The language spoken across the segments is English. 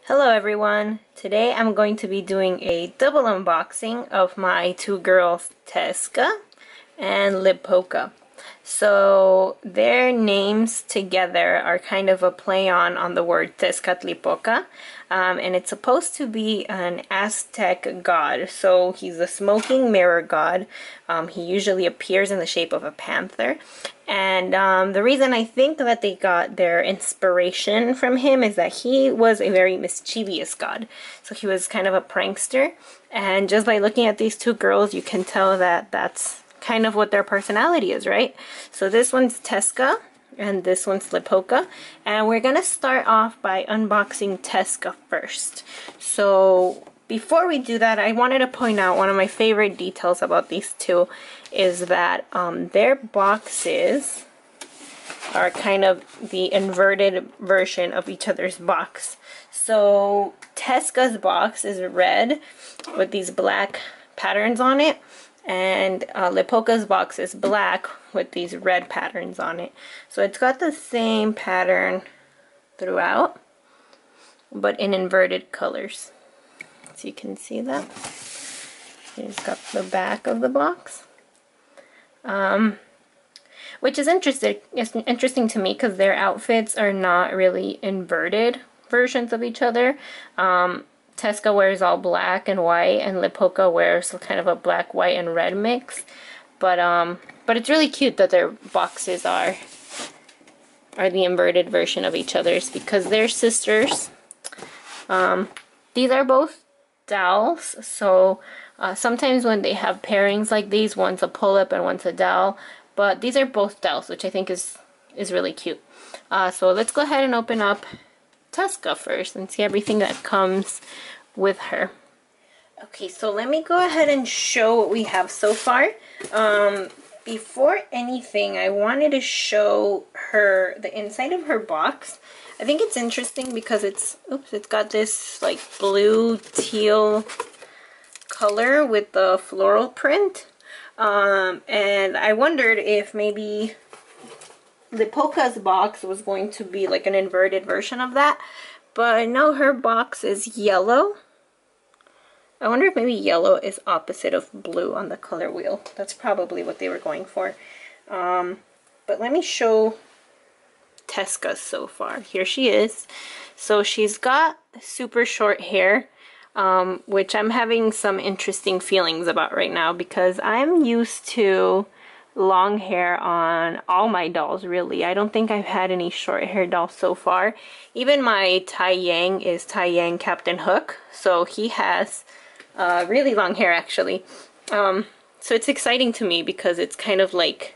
Hello everyone! Today I'm going to be doing a double unboxing of my two girls, Tezca and Lipoca. So their names together are kind of a play on the word Tezcatlipoca, and it's supposed to be an Aztec god. So he's a smoking mirror god. He usually appears in the shape of a panther. And the reason I think that they got their inspiration from him is that he was a very mischievous god. So he was kind of a prankster. And just by looking at these two girls, you can tell that that's kind of what their personality is, right? So this one's Tezca and this one's Lipoca. And we're going to start off by unboxing Tezca first. So before we do that, I wanted to point out one of my favorite details about these two is that their boxes are kind of the inverted version of each other's box. So Tezca's box is red with these black patterns on it, and Lipoca's box is black with these red patterns on it. So it's got the same pattern throughout, but in inverted colors. So you can see that. Here's got the back of the box. Which is interesting to me because their outfits are not really inverted versions of each other. Tezca wears all black and white, and Lipoca wears kind of a black, white, and red mix. But it's really cute that their boxes are the inverted version of each other's because they're sisters. These are both dolls, so sometimes when they have pairings like these, one's a pull-up and one's a doll, but these are both dolls, which I think is really cute. So let's go ahead and open up Tezca first and see everything that comes with her. Okay, so let me go ahead and show what we have so far. Before anything, I wanted to show her the inside of her box. I think it's interesting because it's got this like blue teal color with the floral print. And I wondered if maybe Lipoca's box was going to be like an inverted version of that. But no, her box is yellow. I wonder if maybe yellow is opposite of blue on the color wheel. That's probably what they were going for. But let me show Tezca so far. Here she is. So she's got super short hair, which I'm having some interesting feelings about right now because I'm used to long hair on all my dolls, really. I don't think I've had any short hair dolls so far. Even my Tai Yang is Tai Yang Captain Hook, so he has really long hair actually. So it's exciting to me because it's kind of like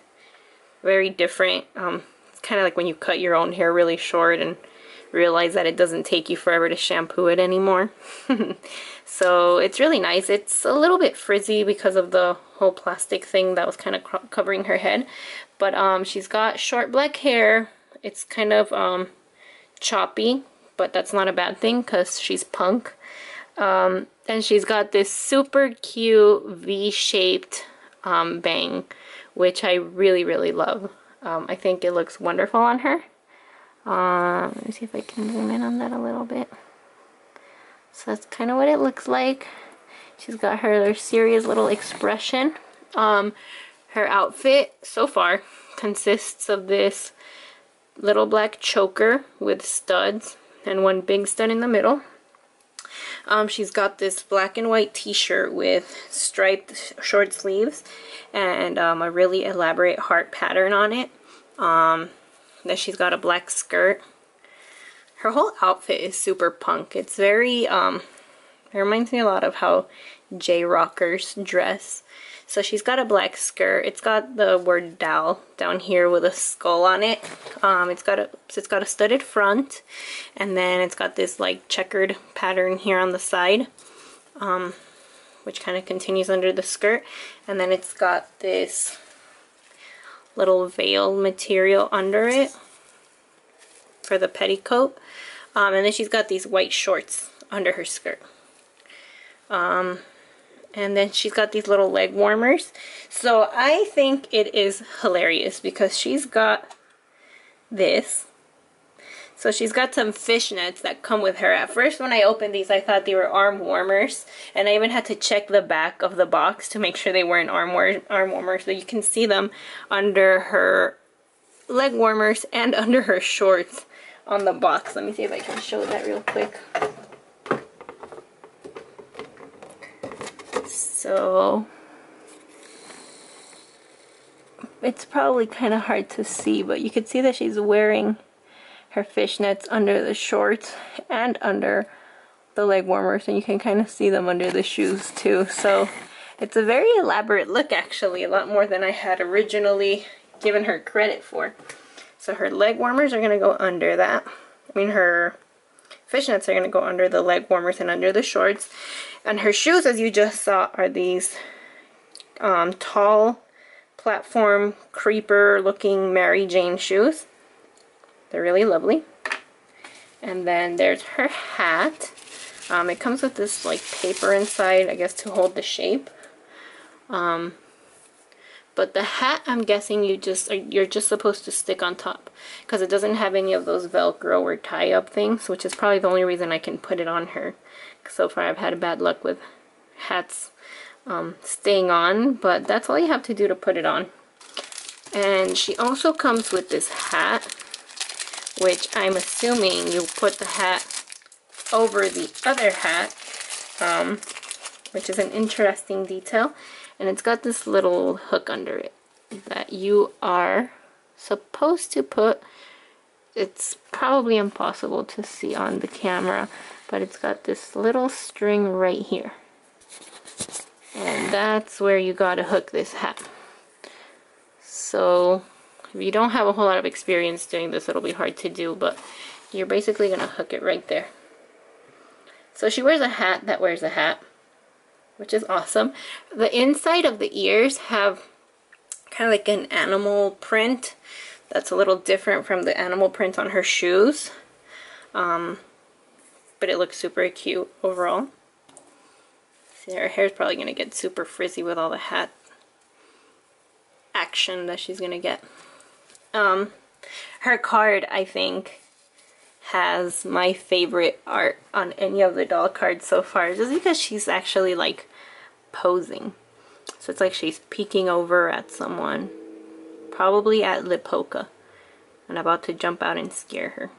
very different. It's kind of like when you cut your own hair really short and realize that it doesn't take you forever to shampoo it anymore. So it's really nice. It's a little bit frizzy because of the whole plastic thing that was kind of covering her head, but she's got short black hair. It's kind of choppy, but that's not a bad thing because she's punk. And she's got this super cute V-shaped bang, which I really love. I think it looks wonderful on her. Let me see if I can zoom in on that a little bit. So that's kind of what it looks like. She's got her serious little expression. Her outfit so far consists of this little black choker with studs and one big stud in the middle. She's got this black and white t-shirt with striped short sleeves and a really elaborate heart pattern on it. Then she's got a black skirt. Her whole outfit is super punk. It's very, it reminds me a lot of how J-rockers dress. So she's got a black skirt. It's got the word doll down here with a skull on it. It's got a studded front, and then it's got this like checkered pattern here on the side, which kind of continues under the skirt. And then it's got this little veil material under it for the petticoat. And then she's got these white shorts under her skirt. And then she's got these little leg warmers. So I think it is hilarious because she's got this. So she's got some fishnets that come with her. At first when I opened these I thought they were arm warmers, and I even had to check the back of the box to make sure they weren't arm warmers. So you can see them under her leg warmers and under her shorts on the box. Let me see if I can show that real quick. So it's probably kind of hard to see, but you can see that she's wearing her fishnets under the shorts and under the leg warmers, and you can kind of see them under the shoes too. So it's a very elaborate look, actually, a lot more than I had originally given her credit for. So her leg warmers are going to go under that. I mean, her fishnets are going to go under the leg warmers and under the shorts. And her shoes, as you just saw, are these tall platform creeper looking Mary Jane shoes. They're really lovely. And then there's her hat. It comes with this like paper inside, I guess, to hold the shape. But the hat, I'm guessing you're just supposed to stick on top, because it doesn't have any of those Velcro or tie-up things, which is probably the only reason I can put it on her. So far I've had bad luck with hats staying on, but that's all you have to do to put it on. And she also comes with this hat, which I'm assuming you put the hat over the other hat, which is an interesting detail. And it's got this little hook under it that you are supposed to put. It's probably impossible to see on the camera, but it's got this little string right here. And that's where you gotta hook this hat. So if you don't have a whole lot of experience doing this, it'll be hard to do, but you're basically gonna hook it right there. So she wears a hat that wears a hat, which is awesome. The inside of the ears have kind of like an animal print that's a little different from the animal print on her shoes. But it looks super cute overall. See, her hair's probably gonna get super frizzy with all the hat action that she's gonna get. Her card, I think, has my favorite art on any of the doll cards so far, just because she's actually like posing. So it's like she's peeking over at someone, probably at Lipoca, and about to jump out and scare her.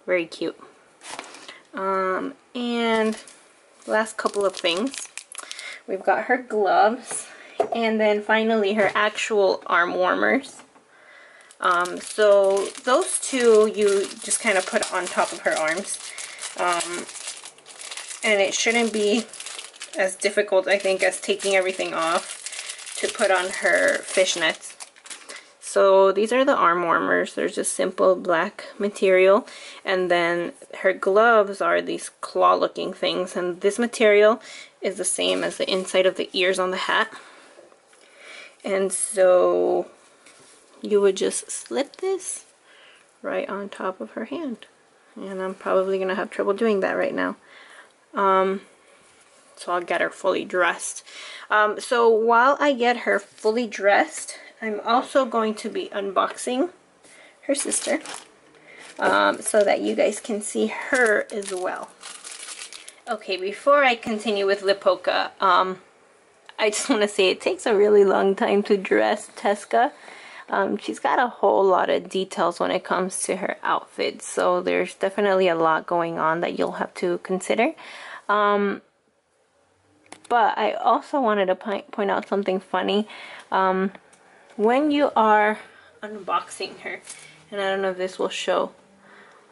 Very cute. And last couple of things. We've got her gloves, and then finally her actual arm warmers. So those two you just kind of put on top of her arms. And it shouldn't be as difficult, I think, as taking everything off to put on her fishnets. So these are the arm warmers. They're just simple black material. And then her gloves are these claw looking things. And this material is the same as the inside of the ears on the hat. And so you would just slip this right on top of her hand. And I'm probably going to have trouble doing that right now. So I'll get her fully dressed. So while I get her fully dressed, I'm also going to be unboxing her sister, so that you guys can see her as well. Okay, before I continue with Lipoca, I just want to say it takes a really long time to dress Tezca. She's got a whole lot of details when it comes to her outfits, so there's definitely a lot going on that you'll have to consider. But I also wanted to point out something funny. When you are unboxing her, and I don't know if this will show,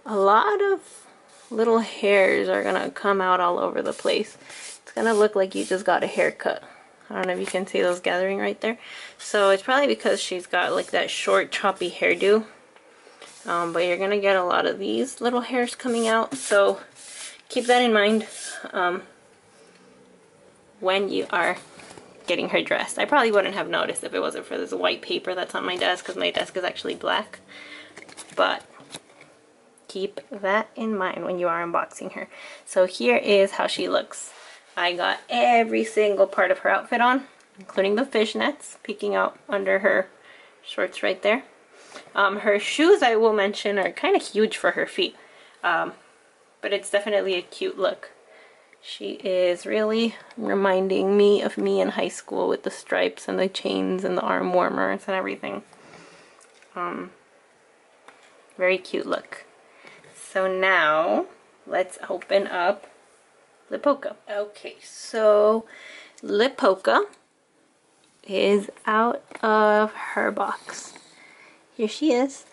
a lot of little hairs are gonna come out all over the place. It's gonna look like you just got a haircut. I don't know if you can see those gathering right there. So it's probably because she's got like that short choppy hairdo. But you're gonna get a lot of these little hairs coming out, so keep that in mind when you are getting her dressed. I probably wouldn't have noticed if it wasn't for this white paper that's on my desk, because my desk is actually black. But keep that in mind when you are unboxing her. So here is how she looks. I got every single part of her outfit on, including the fishnets peeking out under her shorts right there. Her shoes, I will mention, are kind of huge for her feet, but it's definitely a cute look. She is really reminding me of me in high school with the stripes and the chains and the arm warmers and everything. Very cute look. So now let's open up Lipoca. Okay, so Lipoca is out of her box. Here she is.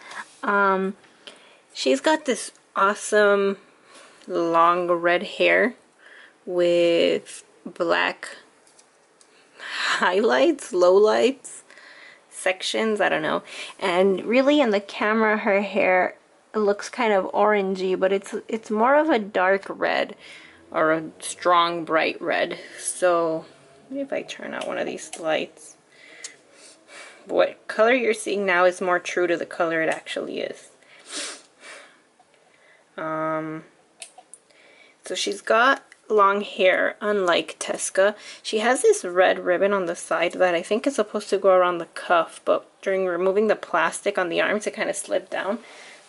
She's got this awesome long red hair with black highlights, lowlights, sections, I don't know. And really in the camera her hair looks kind of orangey, but it's more of a dark red or a strong bright red. So maybe if I turn out one of these lights, what color you're seeing now is more true to the color it actually is. So she's got long hair, unlike Tezca. She has this red ribbon on the side that I think is supposed to go around the cuff, but during removing the plastic on the arms it kind of slid down,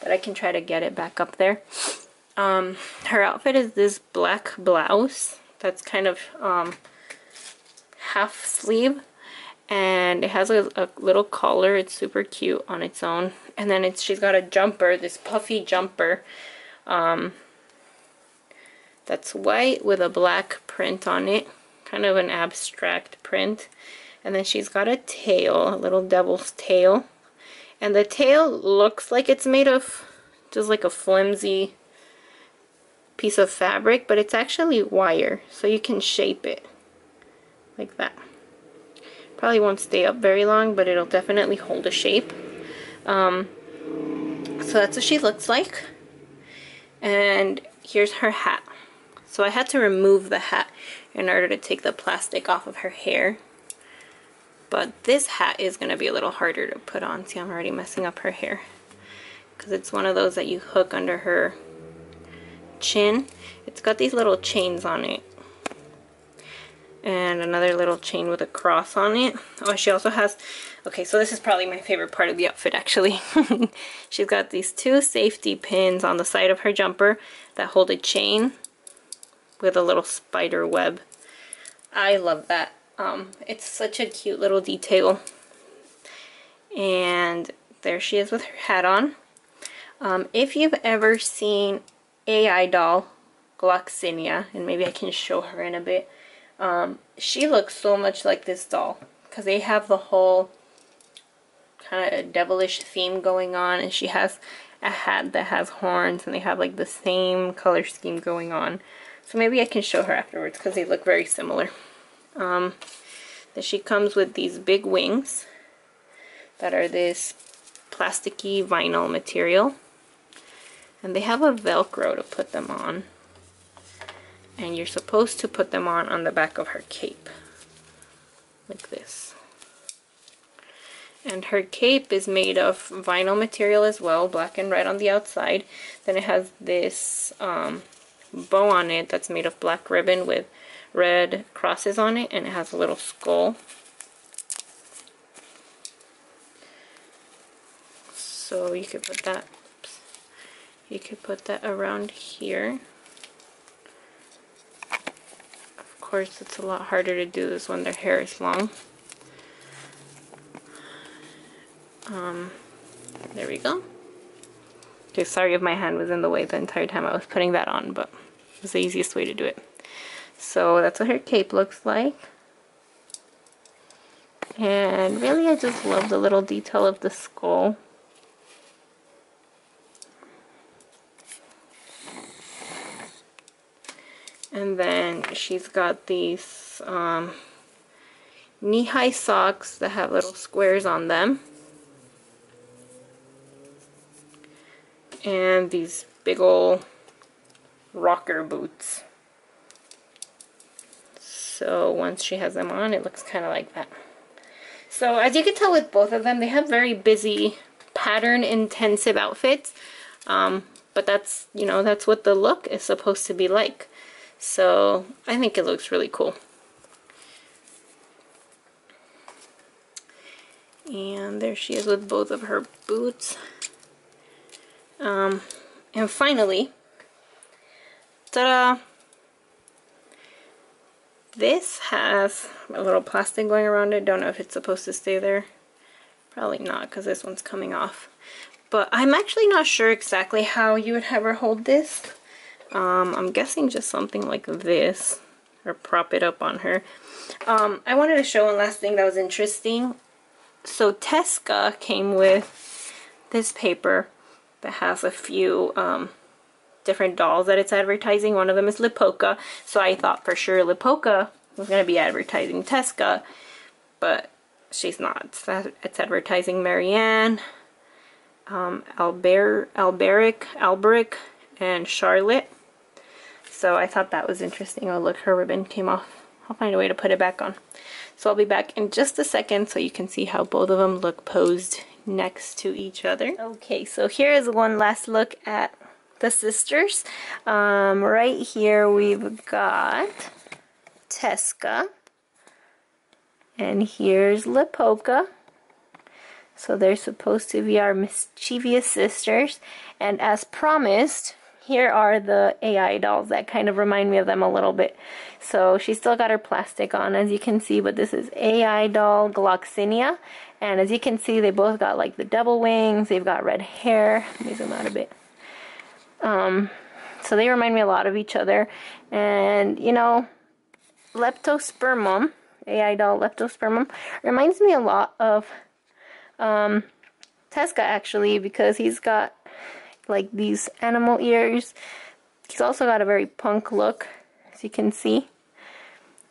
but I can try to get it back up there. Her outfit is this black blouse that's kind of half sleeve, and it has a little collar. It's super cute on its own. And then she's got a jumper, this puffy jumper, that's white with a black print on it, kind of an abstract print. And then she's got a tail, a little devil's tail, and the tail looks like it's made of just like a flimsy piece of fabric, but it's actually wire, so you can shape it like that. Probably won't stay up very long, but it'll definitely hold a shape. So that's what she looks like. And here's her hat. So I had to remove the hat in order to take the plastic off of her hair. But this hat is going to be a little harder to put on. See, I'm already messing up her hair, because it's one of those that you hook under her chin. It's got these little chains on it, and another little chain with a cross on it. Oh, she also has, okay, so this is probably my favorite part of the outfit actually. She's got these two safety pins on the side of her jumper that hold a chain with a little spider web. I love that. It's such a cute little detail. And there she is with her hat on. If you've ever seen AI doll Gloxinia, and maybe I can show her in a bit, she looks so much like this doll, because they have the whole kind of devilish theme going on, and she has a hat that has horns, and they have like the same color scheme going on. So maybe I can show her afterwards, because they look very similar. Then she comes with these big wings that are this plasticky vinyl material, and they have a Velcro to put them on. And you're supposed to put them on the back of her cape, like this. And her cape is made of vinyl material as well, black and red on the outside. Then it has this bow on it that's made of black ribbon with red crosses on it, and it has a little skull. So you could put that, oops, you could put that around here. Of course, it's a lot harder to do this when their hair is long. There we go. Okay, sorry if my hand was in the way the entire time I was putting that on, but it was the easiest way to do it. So that's what her cape looks like. And really, I just love the little detail of the skull. And then she's got these knee-high socks that have little squares on them. And these big old rocker boots. So once she has them on, it looks kind of like that. So as you can tell with both of them, they have very busy, pattern-intensive outfits. But that's, you know, that's what the look is supposed to be like. So I think it looks really cool. And there she is with both of her boots. And finally, ta-da! This has a little plastic going around it. Don't know if it's supposed to stay there. Probably not, because this one's coming off. But I'm actually not sure exactly how you would have her hold this. I'm guessing just something like this, or prop it up on her. I wanted to show one last thing that was interesting. So Tezca came with this paper that has a few different dolls that it's advertising. One of them is Lipoca, so I thought for sure Lipoca was going to be advertising Tezca, but she's not. It's advertising Marianne, Alberic, and Charlotte. So I thought that was interesting. Oh look, her ribbon came off. I'll find a way to put it back on. So I'll be back in just a second so you can see how both of them look posed next to each other. Okay, so here is one last look at the sisters. Right here we've got Tezca, and here's Lipoca. So they're supposed to be our mischievous sisters, and as promised, here are the AI dolls that kind of remind me of them a little bit. So she's still got her plastic on, as you can see, but this is AI doll Gloxinia, and as you can see, they both got like the double wings. They've got red hair. Let me zoom out a bit. So they remind me a lot of each other, and you know, Leptospermum, AI doll Leptospermum, reminds me a lot of Tezca actually, because he's got like these animal ears. He's also got a very punk look, as you can see.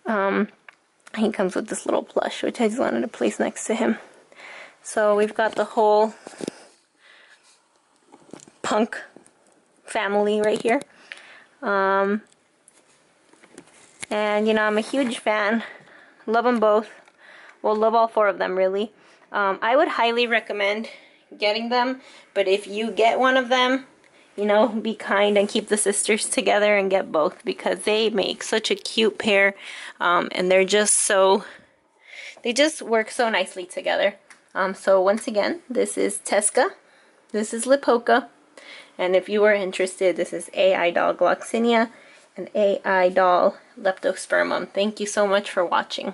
He comes with this little plush, which I just wanted to place next to him. So we've got the whole punk family right here. And you know, I'm a huge fan. Love them both. Well, love all four of them really. I would highly recommend getting them, but if you get one of them, you know, be kind and keep the sisters together and get both, because they make such a cute pair, and they're just so, they just work so nicely together. So once again, this is Tezca, this is Lipoca, and if you are interested, this is AI doll Gloxinia and AI doll Leptospermum. Thank you so much for watching.